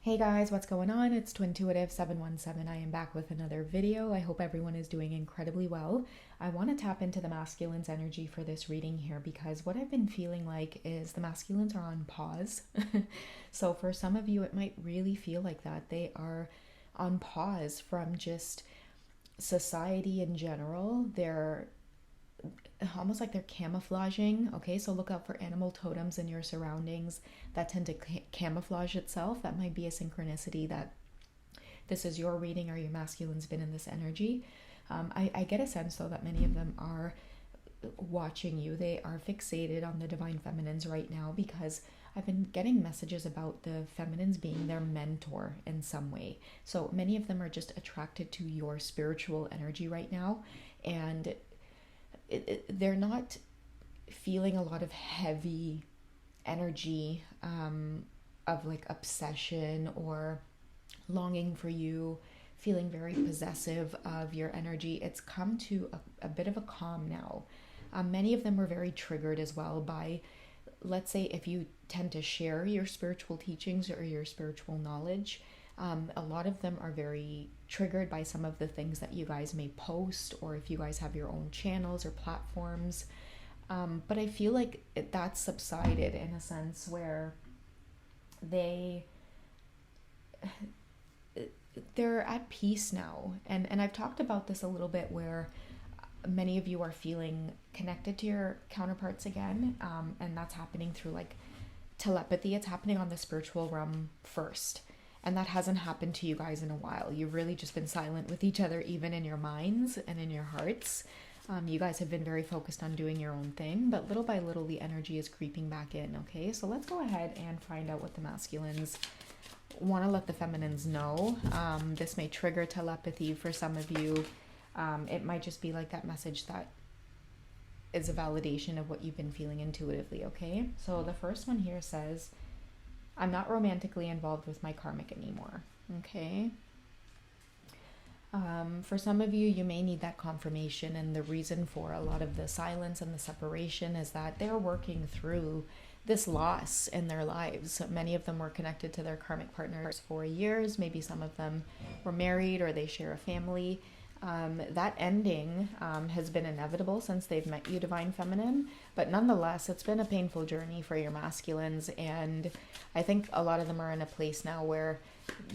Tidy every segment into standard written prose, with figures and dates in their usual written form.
Hey guys, what's going on? It's Twintuitive 717. I am back with another video. I hope everyone is doing incredibly well. I want to tap into the masculine's energy for this reading here because what I've been feeling like is the masculines are on pause. So for some of you, it might really feel like that. They are on pause from just society in general. They're almost like they're camouflaging. Okay, so look out for animal totems in your surroundings that tend to camouflage itself. That might be a synchronicity that this is your reading or your masculine's been in this energy. I get a sense though that many of them are watching you. They are fixated on the divine feminines right now because I've been getting messages about the feminines being their mentor in some way. So many of them are just attracted to your spiritual energy right now, and they're not feeling a lot of heavy energy of like obsession or longing for you, feeling very possessive of your energy. It's come to a bit of a calm now. Many of them were very triggered as well by, let's say, if you tend to share your spiritual teachings or your spiritual knowledge. A lot of them are very triggered by some of the things that you guys may post, or if you guys have your own channels or platforms. But I feel like that's subsided in a sense where they they're at peace now. And I've talked about this a little bit where many of you are feeling connected to your counterparts again, and that's happening through like telepathy. It's happening on the spiritual realm first. And that hasn't happened to you guys in a while. You've really just been silent with each other, even in your minds and in your hearts. You guys have been very focused on doing your own thing, but little by little, the energy is creeping back in, okay? So let's go ahead and find out what the masculines want to let the feminines know. This may trigger telepathy for some of you. It might just be like that message that is a validation of what you've been feeling intuitively, okay? So the first one here says, I'm not romantically involved with my karmic anymore, okay? For some of you, you may need that confirmation, and the reason for a lot of the silence and the separation is that they're working through this loss in their lives. So many of them were connected to their karmic partners for years. Maybe some of them were married or they share a family. That ending has been inevitable since they've met you, Divine Feminine, but nonetheless, it's been a painful journey for your masculines, and I think a lot of them are in a place now where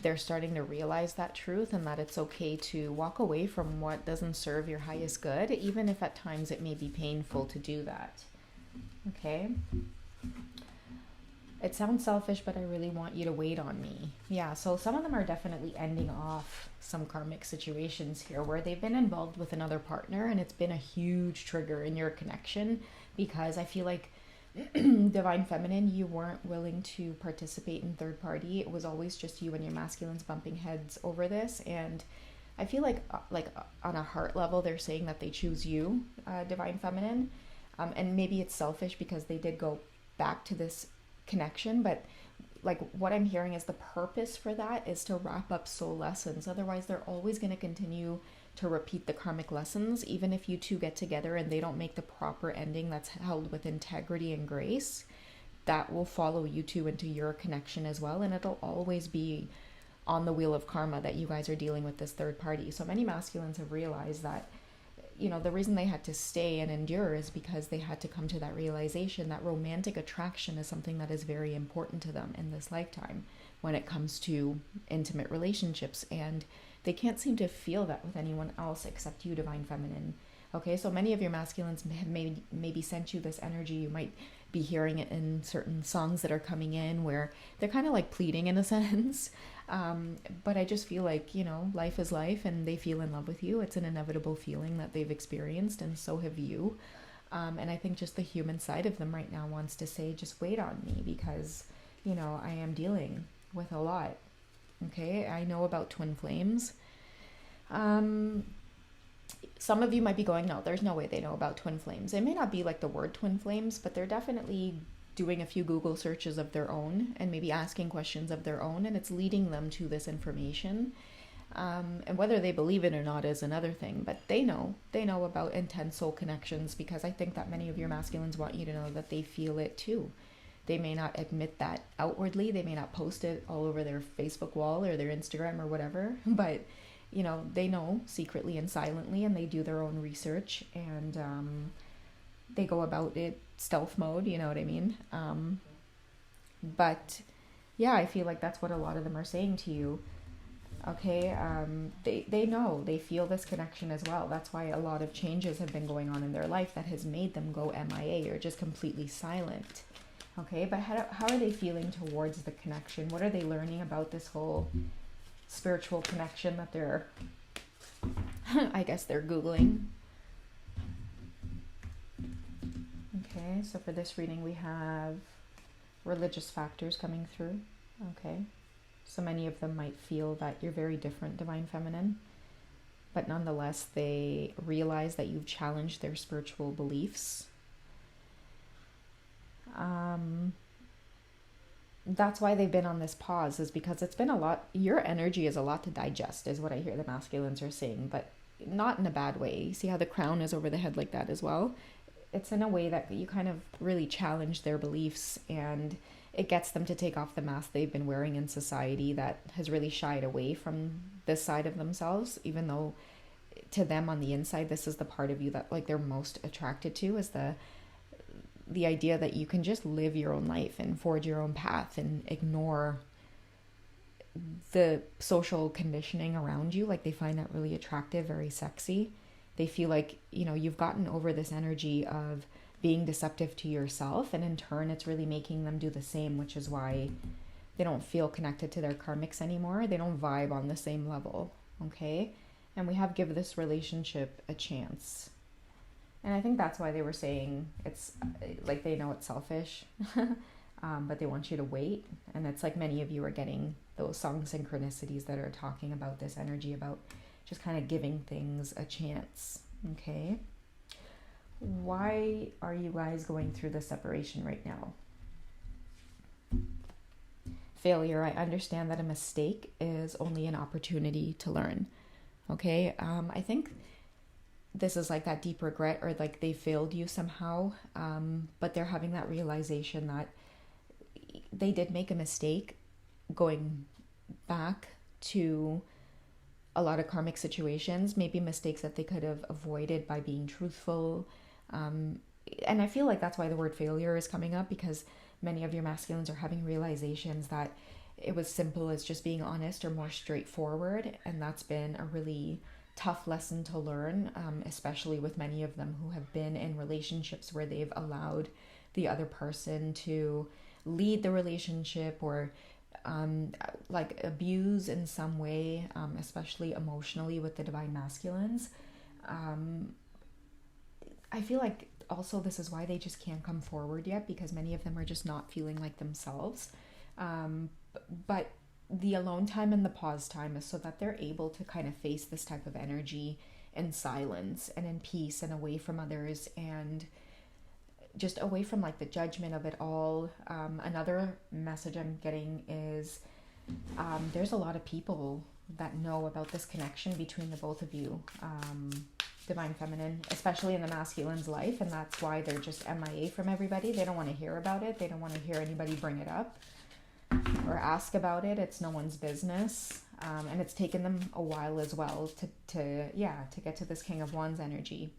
they're starting to realize that truth and that it's okay to walk away from what doesn't serve your highest good, even if at times it may be painful to do that. Okay? It sounds selfish, but I really want you to wait on me. Yeah, so some of them are definitely ending off some karmic situations here where they've been involved with another partner, and it's been a huge trigger in your connection because I feel like Divine Feminine, you weren't willing to participate in third party. It was always just you and your masculines bumping heads over this, and I feel like on a heart level, they're saying that they choose you, Divine Feminine, and maybe it's selfish because they did go back to this connection, but like what I'm hearing is the purpose for that is to wrap up soul lessons. Otherwise, they're always going to continue to repeat the karmic lessons, even if you two get together and they don't make the proper ending that's held with integrity and grace. That will follow you two into your connection as well, and it'll always be on the wheel of karma that you guys are dealing with this third party. So many masculines have realized that, you know, the reason they had to stay and endure is because they had to come to that realization that romantic attraction is something that is very important to them in this lifetime when it comes to intimate relationships, and they can't seem to feel that with anyone else except you, Divine Feminine. Okay, so many of your masculines have maybe sent you this energy. You might be hearing it in certain songs that are coming in where they're kind of like pleading in a sense. But I just feel like, you know, life is life and they feel in love with you. It's an inevitable feeling that they've experienced, and so have you. And I think just the human side of them right now wants to say, just wait on me because, you know, I am dealing with a lot. Okay, I know about twin flames. Some of you might be going, no, there's no way they know about twin flames. It may not be like the word twin flames, but they're definitely doing a few Google searches of their own and maybe asking questions of their own, and it's leading them to this information. And whether they believe it or not is another thing, but they know about intense soul connections because I think that many of your masculines want you to know that they feel it too. They may not admit that outwardly. They may not post it all over their Facebook wall or their Instagram or whatever, but they know secretly and silently, and they do their own research, and they go about it stealth mode, you know what I mean? But yeah, I feel like that's what a lot of them are saying to you. Okay, they know, they feel this connection as well. That's why a lot of changes have been going on in their life that has made them go MIA or just completely silent. Okay, but how are they feeling towards the connection? What are they learning about this whole spiritual connection that they're, I guess they're Googling? Okay, so for this reading we have religious factors coming through. Okay, so many of them might feel that you're very different, Divine Feminine, but nonetheless they realize that you've challenged their spiritual beliefs. That's why they've been on this pause, is because it's been a lot. Your energy is a lot to digest, is what I hear the masculines are saying, but not in a bad way. You see how the crown is over the head like that as well? It's in a way that you kind of really challenge their beliefs, and it gets them to take off the mask they've been wearing in society that has really shied away from this side of themselves, even though to them on the inside, this is the part of you that like they're most attracted to, is the idea that you can just live your own life and forge your own path and ignore the social conditioning around you. Like they find that really attractive, very sexy. They feel like, you've gotten over this energy of being deceptive to yourself, and in turn it's really making them do the same, which is why they don't feel connected to their karmics anymore. They don't vibe on the same level. Okay, and we have give this relationship a chance. And I think that's why they were saying it's like they know it's selfish, but they want you to wait. And it's like many of you are getting those song synchronicities that are talking about this energy, about just kind of giving things a chance. Okay. Why are you guys going through the separation right now? Failure. I understand that a mistake is only an opportunity to learn. Okay. I think this is like that deep regret, or like they failed you somehow, but they're having that realization that they did make a mistake going back to a lot of karmic situations, maybe mistakes that they could have avoided by being truthful. And I feel like that's why the word failure is coming up, because many of your masculines are having realizations that it was simple as just being honest or more straightforward, and that's been a really tough lesson to learn, especially with many of them who have been in relationships where they've allowed the other person to lead the relationship, or like abuse in some way, especially emotionally with the divine masculines. I feel like also this is why they just can't come forward yet, because many of them are just not feeling like themselves. But the alone time and the pause time is so that they're able to kind of face this type of energy in silence and in peace and away from others, and just away from like the judgment of it all. Another message I'm getting is there's a lot of people that know about this connection between the both of you, Divine Feminine, especially in the masculine's life, and that's why they're just MIA from everybody. They don't want to hear about it. They don't want to hear anybody bring it up or ask about it. It's no one's business, and it's taken them a while as well to get to this King of Wands energy.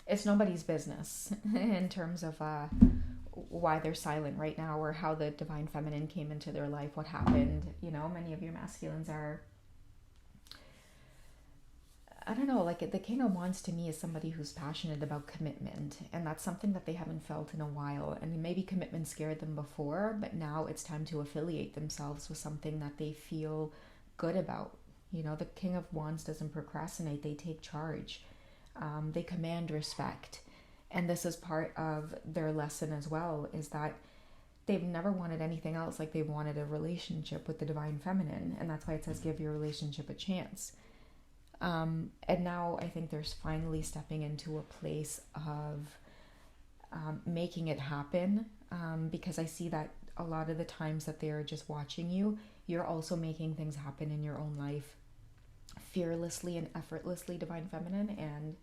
It's nobody's business in terms of why they're silent right now, or how the Divine Feminine came into their life, what happened. Many of your masculines are, I don't know, like the King of Wands to me is somebody who's passionate about commitment, and that's something that they haven't felt in a while. And maybe commitment scared them before, but now it's time to affiliate themselves with something that they feel good about. The King of Wands doesn't procrastinate, they take charge. They command respect. And this is part of their lesson as well, is that they've never wanted anything else. Like, they wanted a relationship with the Divine Feminine, and that's why it says give your relationship a chance. And now I think they're finally stepping into a place of making it happen, because I see that a lot of the times that they're just watching you, you're also making things happen in your own life fearlessly and effortlessly, Divine Feminine, and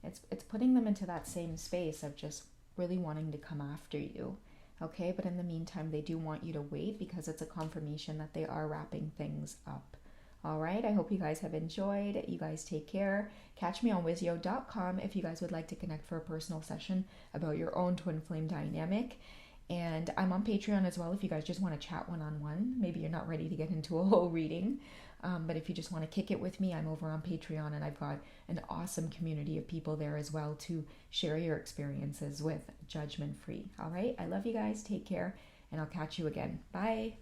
it's putting them into that same space of just really wanting to come after you. Okay, but in the meantime, they do want you to wait because it's a confirmation that they are wrapping things up. All right, I hope you guys have enjoyed. You guys take care. Catch me on wizio.com if you guys would like to connect for a personal session about your own twin flame dynamic. And I'm on Patreon as well if you guys just want to chat one-on-one. Maybe you're not ready to get into a whole reading. But if you just want to kick it with me, I'm over on Patreon, and I've got an awesome community of people there as well to share your experiences with, judgment free. All right, I love you guys. Take care, and I'll catch you again. Bye.